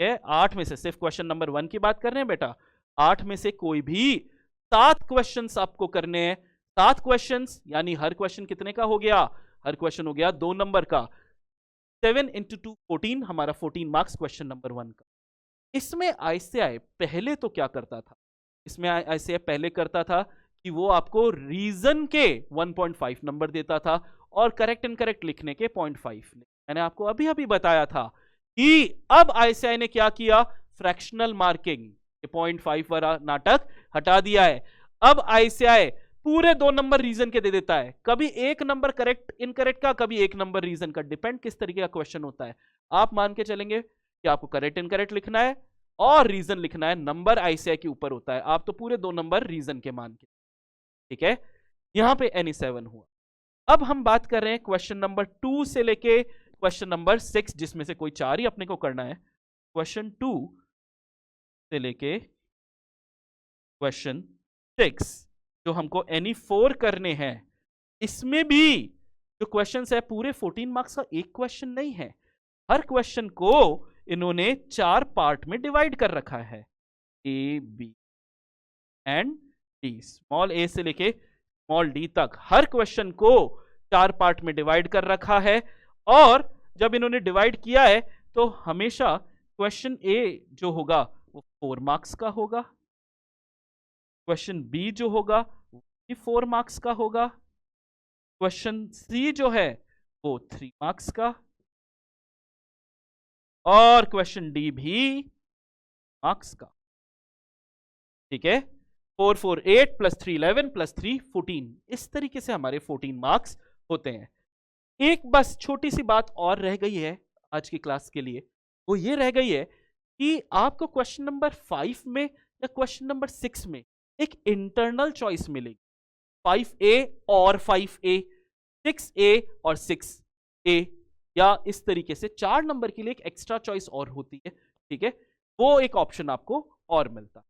8 में से, सिर्फ क्वेश्चन नंबर 1 की बात कर रहे हैं बेटा, 8 में से कोई भी 7 क्वेश्चंस आपको करने हैं। 7 क्वेश्चंस यानी हर क्वेश्चन कितने का हो गया? हर क्वेश्चन हो गया 2 नंबर का। 7 इंटू 2 14, हमारा 14 मार्क्स क्वेश्चन नंबर 1 का। इसमें ICI पहले तो क्या करता था? इसमें ICI पहले करता था कि वो आपको रीजन के 1.5 नंबर देता था और करेक्ट इनकरेक्ट लिखने के 0.5। मैंने आपको अभी अभी बताया था कि अब ICI ने क्या किया? फ्रैक्शनल मार्किंग, 0.5 वाला नाटक हटा दिया है। अब ICI पूरे 2 नंबर रीजन के दे देता है, कभी 1 नंबर करेक्ट इनकरेक्ट का, कभी 1 नंबर रीजन का, डिपेंड किस तरीके का क्वेश्चन होता है। आप मान के चलेंगे कि आपको करेक्ट इनकरेक्ट लिखना है और रीजन लिखना है, नंबर ICI के ऊपर होता है, आप तो पूरे 2 नंबर रीजन के मान के, ठीक है। यहां पे एनी 7 हुआ। अब हम बात कर रहे हैं क्वेश्चन नंबर 2 से लेके क्वेश्चन नंबर 6, जिसमें से कोई 4 ही अपने को करना है। क्वेश्चन 2 से लेके क्वेश्चन 6 जो हमको एनी 4 करने हैं, इसमें भी जो क्वेश्चंस है पूरे 14 मार्क्स का एक क्वेश्चन नहीं है। हर क्वेश्चन को इन्होंने 4 पार्ट में डिवाइड कर रखा है, A B and D, small A से लेके स्मॉल डी तक हर क्वेश्चन को 4 पार्ट में डिवाइड कर रखा है। और जब इन्होंने डिवाइड किया है तो हमेशा क्वेश्चन ए जो होगा वो 4 मार्क्स का होगा, क्वेश्चन बी जो होगा वो 4 मार्क्स का होगा, क्वेश्चन सी जो है वो 3 मार्क्स का, और क्वेश्चन डी भी मार्क्स का, ठीक है। 4 4 8 प्लस 3 11 प्लस 3 14, इस तरीके से हमारे 14 मार्क्स होते हैं। एक बस छोटी सी बात और रह गई है आज की क्लास के लिए, वो ये रह गई है कि आपको क्वेश्चन नंबर 5 में या क्वेश्चन नंबर 6 में एक इंटरनल चॉइस मिलेगी, 5A और 5A, 6A और 6A, या इस तरीके से 4 नंबर के लिए एक एक्स्ट्रा चॉइस और होती है, ठीक है, वो एक ऑप्शन आपको और मिलता।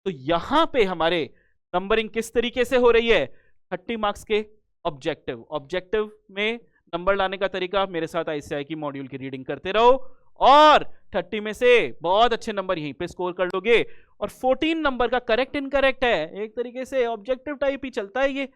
तो यहां पे हमारे नंबरिंग किस तरीके से हो रही है? 30 मार्क्स के ऑब्जेक्टिव में नंबर लाने का तरीका, मेरे साथ ICI की मॉड्यूल की रीडिंग करते रहो और 30 में से बहुत अच्छे नंबर यहीं पे स्कोर कर लोगे। और 14 नंबर का करेक्ट इनकरेक्ट है, एक तरीके से ऑब्जेक्टिव टाइप ही चलता है ये,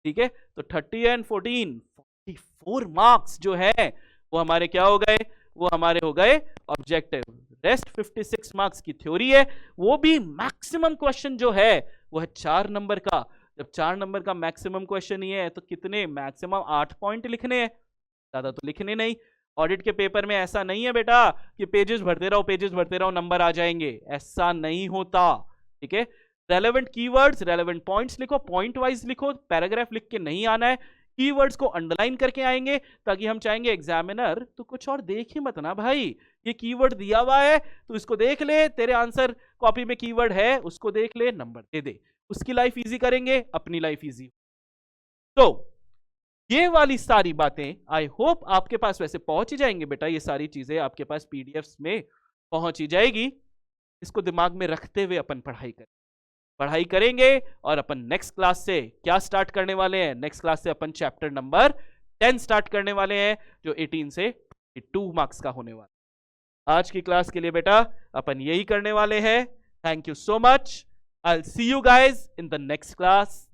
ठीक है। तो 30 एंड 14, 44 मार्क्स जो है वो हमारे क्या हो गए, वो हमारे हो गए ऑब्जेक्टिव। रेस्ट 56 मार्क्स की थ्योरी है, वो भी मैक्सिमम क्वेश्चन जो है वो है 4 नंबर का। जब 4 नंबर का मैक्सिमम क्वेश्चन ही है तो कितने, मैक्सिमम 8 पॉइंट लिखने हैं, ज्यादा तो लिखने नहीं। ऑडिट के पेपर में ऐसा नहीं है बेटा कि पेजेस भरते रहो पेजेस भरते रहो नंबर आ जाएंगे, ऐसा नहीं होता, ठीक है। रेलेवेंट कीवर्ड्स, रेलेवेंट पॉइंट्स लिखो, पॉइंट वाइज लिखो, पैराग्राफ लिख के नहीं आना है। कीवर्ड्स को अंडरलाइन करके आएंगे, ताकि हम चाहेंगे एग्जामिनर तो कुछ और देख ही मत ना भाई, ये कीवर्ड दिया हुआ है तो इसको देख ले, तेरे आंसर कॉपी में कीवर्ड है उसको देख ले, नंबर दे दे, उसकी लाइफ इजी करेंगे, अपनी लाइफ इजी। तो ये वाली सारी बातें आई होप आपके पास वैसे पहुंच ही जाएंगे बेटा, ये सारी चीजें आपके पास पीडीएफ्स में पहुंच ही जाएगी। इसको दिमाग में रखते हुए अपन पढ़ाई करेंगे और अपन नेक्स्ट क्लास से क्या स्टार्ट करने वाले हैं, नेक्स्ट क्लास से अपन चैप्टर नंबर 10 स्टार्ट करने वाले हैं, जो 18 से 2 मार्क्स का होने वाला। आज की क्लास के लिए बेटा अपन यही करने वाले हैं। Thank you so much, I will see you guys in the next class.